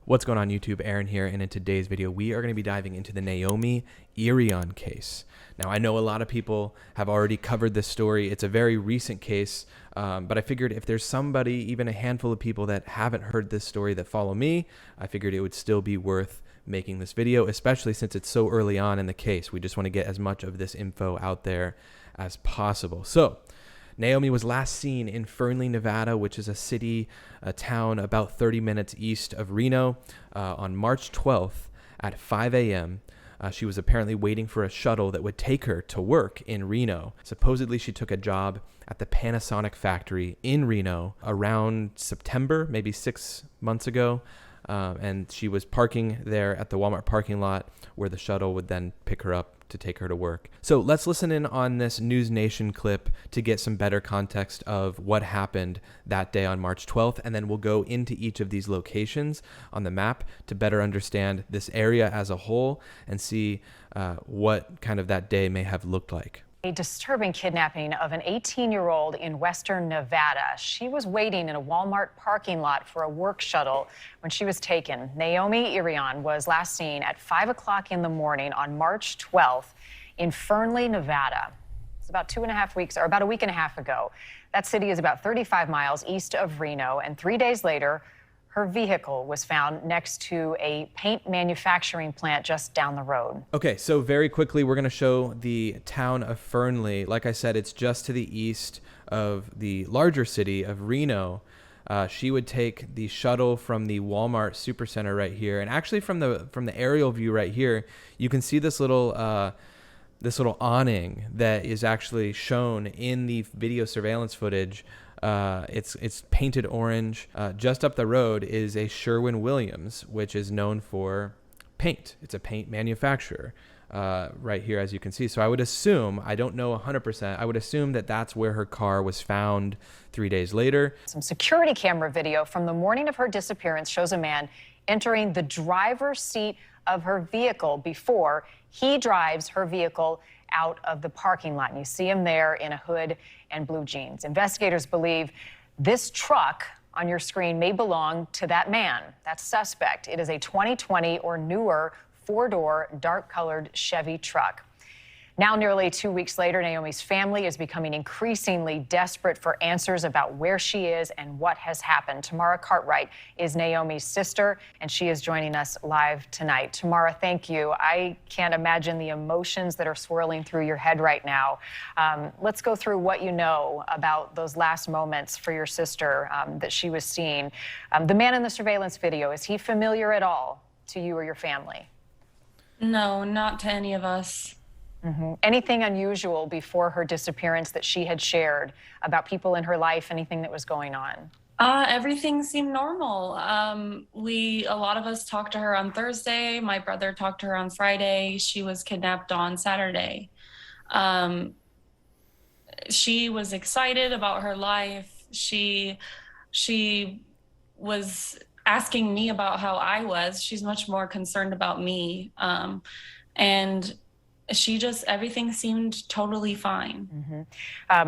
What's going on YouTube? Aaron here, and in today's video we are going to be diving into the Naomi Irion case. Now I know a lot of people have already covered this story. It's a very recent case, but I figured if there's somebody, even a handful of people that haven't heard this story that follow me, I figured it would still be worth making this video, especially since it's so early on in the case. We just want to get as much of this info out there as possible. So Naomi was last seen in Fernley, Nevada, which is a town about 30 minutes east of Reno, on March 12th at 5 a.m. She was apparently waiting for a shuttle that would take her to work in Reno. Supposedly, she took a job at the Panasonic factory in Reno around September, maybe 6 months ago. And she was parking there at the Walmart parking lot where the shuttle would then pick her up to take her to work. So let's listen in on this News Nation clip to get some better context of what happened that day on March 12th. And then we'll go into each of these locations on the map to better understand this area as a whole and see what kind of that day may have looked like. A disturbing kidnapping of an 18-year-old in western Nevada. She was waiting in a Walmart parking lot for a work shuttle when she was taken. Naomi Irion was last seen at 5 o'clock in the morning on March 12th in Fernley, Nevada. It's about 2.5 weeks, or about a week and a half ago. That city is about 35 miles east of Reno, and 3 days later, her vehicle was found next to a paint manufacturing plant just down the road. Okay, so very quickly, we're going to show the town of Fernley. Like I said, it's just to the east of the larger city of Reno. She would take the shuttle from the Walmart Supercenter right here, and actually from the aerial view right here, you can see this little awning that is actually shown in the video surveillance footage. It's painted orange. Just up the road is a Sherwin-Williams, which is known for paint. It's a paint manufacturer right here, as you can see. So I would assume, I don't know 100%, I would assume that that's where her car was found 3 days later. Some security camera video from the morning of her disappearance shows a man entering the driver's seat of her vehicle before he drives her vehicle out of the parking lot. And you see him there in a hood and blue jeans. Investigators believe this truck on your screen may belong to that man, that suspect. It is a 2020 or newer four-door, dark-colored Chevy truck. Now, nearly 2 weeks later, Naomi's family is becoming increasingly desperate for answers about where she is and what has happened. Tamara Cartwright is Naomi's sister, and she is joining us live tonight. Tamara, thank you. I can't imagine the emotions that are swirling through your head right now. Let's go through what you know about those last moments for your sister that she was seen. The man in the surveillance video, is he familiar at all to you or your family? No, not to any of us. Anything unusual before her disappearance that she had shared about people in her life, anything that was going on? Everything seemed normal. A lot of us talked to her on Thursday. My brother talked to her on Friday. She was kidnapped on Saturday. She was excited about her life. She was asking me about how I was. She's much more concerned about me. And everything seemed totally fine.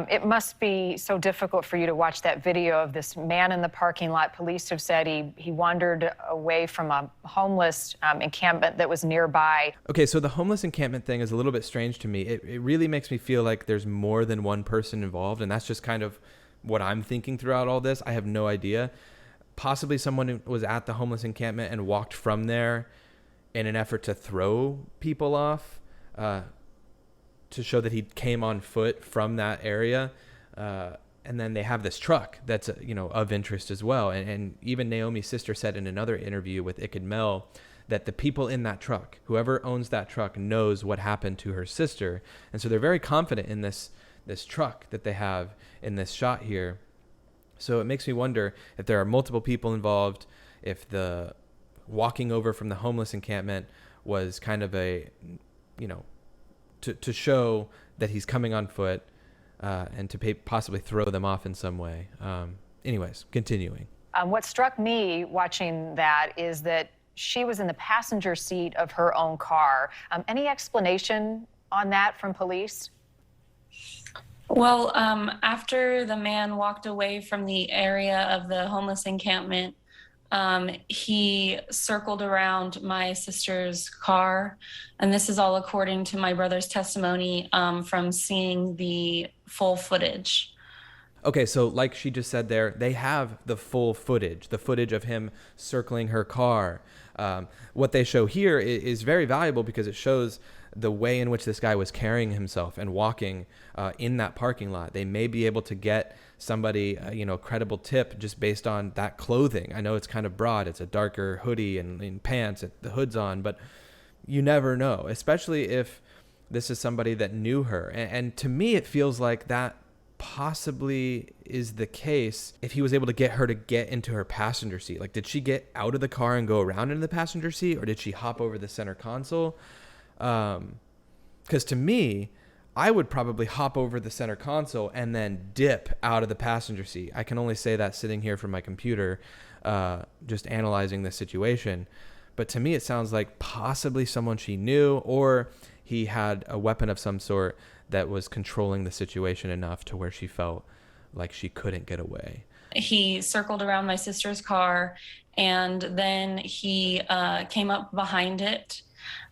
It must be so difficult for you to watch that video of this man in the parking lot. Police have said he wandered away from a homeless encampment that was nearby. Okay, so the homeless encampment thing is a little bit strange to me. It really makes me feel like there's more than one person involved, and that's just kind of what I'm thinking throughout all this. I have no idea. Possibly someone was at the homeless encampment and walked from there in an effort to throw people off. To show that he came on foot from that area. And then they have this truck that's, of interest as well. And even Naomi's sister said in another interview with Ick and Mel that the people in that truck, whoever owns that truck, knows what happened to her sister. And so they're very confident in this truck that they have in this shot here. So it makes me wonder if there are multiple people involved, if the walking over from the homeless encampment was kind of a, to show that he's coming on foot and to possibly throw them off in some way. Anyways, continuing. What struck me watching that is that she was in the passenger seat of her own car. Any explanation on that from police? Well, after the man walked away from the area of the homeless encampment, He circled around my sister's car, and this is all according to my brother's testimony from seeing the full footage. Okay, so like she just said there, they have the full footage, the footage of him circling her car. What they show here is very valuable because it shows the way in which this guy was carrying himself and walking in that parking lot. They may be able to get somebody, credible tip just based on that clothing. I know it's kind of broad. It's a darker hoodie and pants, the hood's on, but you never know, especially if this is somebody that knew her. And to me, it feels like that possibly is the case if he was able to get her to get into her passenger seat. Like, did she get out of the car and go around into the passenger seat, or did she hop over the center console? Because to me, I would probably hop over the center console and then dip out of the passenger seat. I can only say that sitting here from my computer, just analyzing the situation. But to me, it sounds like possibly someone she knew, or he had a weapon of some sort that was controlling the situation enough to where she felt like she couldn't get away. He circled around my sister's car, and then he came up behind it,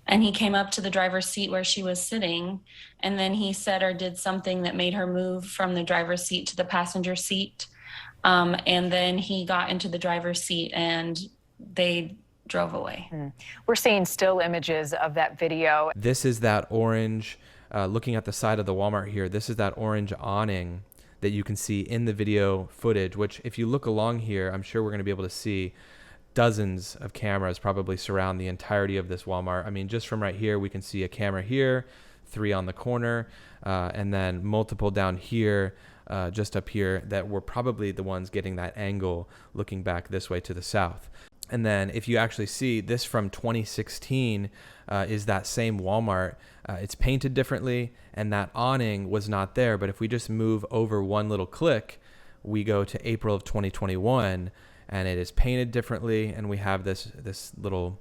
and he came up to the driver's seat where she was sitting, and then he said or did something that made her move from the driver's seat to the passenger seat. And then he got into the driver's seat and they drove away. We're seeing still images of that video. This is that orange, looking at the side of the Walmart here, this is that orange awning that you can see in the video footage, which if you look along here, I'm sure we're going to be able to see dozens of cameras probably surround the entirety of this Walmart. I mean, just from right here, we can see a camera here, 3 on the corner, and then multiple down here, just up here, that were probably the ones getting that angle looking back this way to the south. And then if you actually see this from 2016 is that same Walmart. It's painted differently, and that awning was not there. But if we just move over one little click, we go to April of 2021, and it is painted differently. And we have this little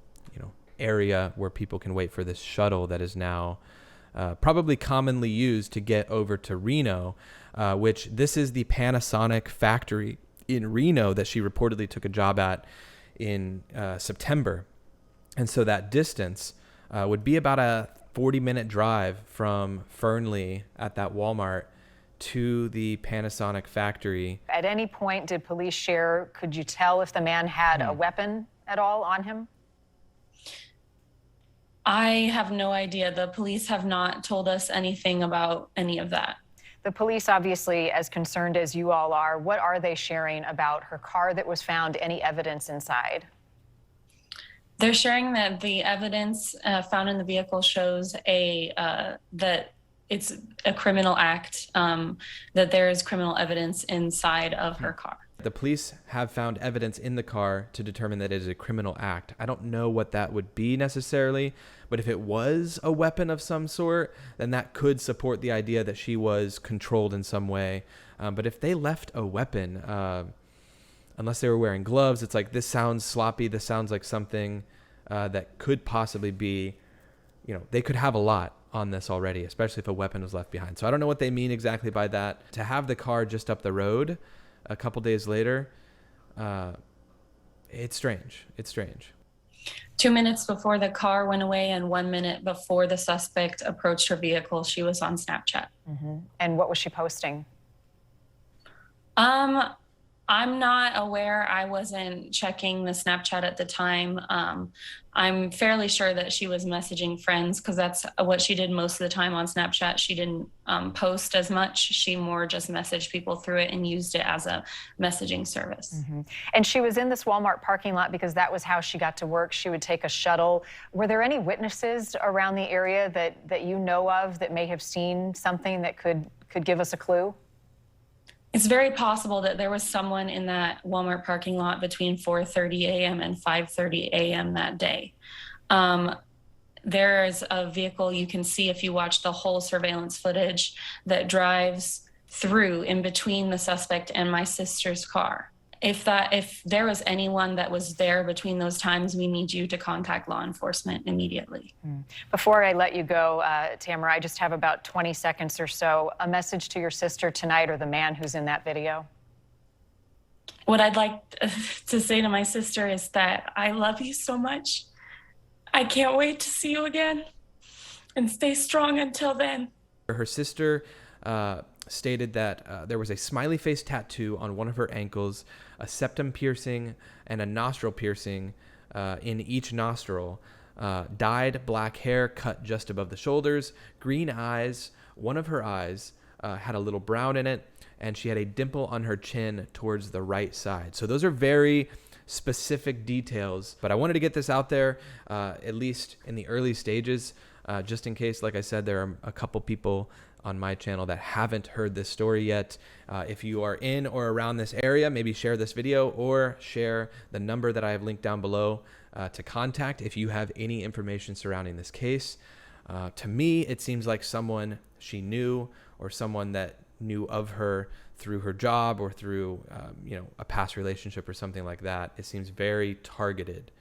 area where people can wait for this shuttle that is now probably commonly used to get over to Reno, which this is the Panasonic factory in Reno that she reportedly took a job at in September. And so that distance would be about a 40-minute drive from Fernley at that Walmart to the Panasonic factory. At any point, did police share, could you tell if the man had a weapon at all on him? I have no idea. The police have not told us anything about any of that. The police, obviously, as concerned as you all are, what are they sharing about her car that was found, any evidence inside? They're sharing that the evidence found in the vehicle shows that it's a criminal act, that there is criminal evidence inside of her car. The police have found evidence in the car to determine that it is a criminal act. I don't know what that would be necessarily, but if it was a weapon of some sort, then that could support the idea that she was controlled in some way. But if they left a weapon, unless they were wearing gloves, it's like, this sounds sloppy. This sounds like something that could possibly be, they could have a lot on this already, especially if a weapon was left behind. So I don't know what they mean exactly by that. To have the car just up the road a couple days later, it's strange. It's strange. 2 minutes before the car went away and 1 minute before the suspect approached her vehicle, she was on Snapchat. And what was she posting? I'm not aware. I wasn't checking the Snapchat at the time. I'm fairly sure that she was messaging friends because that's what she did most of the time on Snapchat. She didn't post as much. She more just messaged people through it and used it as a messaging service. And she was in this Walmart parking lot because that was how she got to work. She would take a shuttle. Were there any witnesses around the area that you know of that may have seen something that could give us a clue? It's very possible that there was someone in that Walmart parking lot between 4:30 a.m. and 5:30 a.m. that day. There is a vehicle you can see if you watch the whole surveillance footage that drives through in between the suspect and my sister's car. If there was anyone that was there between those times, we need you to contact law enforcement immediately. Before I let you go, Tamara, I just have about 20 seconds or so. A message to your sister tonight or the man who's in that video? what I'd like to say to my sister is that I love you so much. I can't wait to see you again, and stay strong until then. Her sister stated that there was a smiley face tattoo on one of her ankles, a septum piercing, and a nostril piercing in each nostril. Dyed black hair cut just above the shoulders, green eyes. One of her eyes had a little brown in it, and she had a dimple on her chin towards the right side. So those are very specific details, but I wanted to get this out there, at least in the early stages, just in case, like I said, there are a couple people on my channel that haven't heard this story yet. If you are in or around this area, maybe share this video or share the number that I have linked down below to contact if you have any information surrounding this case. To me, it seems like someone she knew or someone that knew of her through her job or through a past relationship or something like that. It seems very targeted.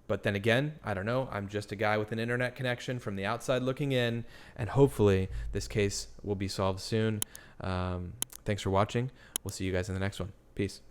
But then again, I don't know. I'm just a guy with an internet connection from the outside looking in, and hopefully this case will be solved soon. Thanks for watching. We'll see you guys in the next one. Peace.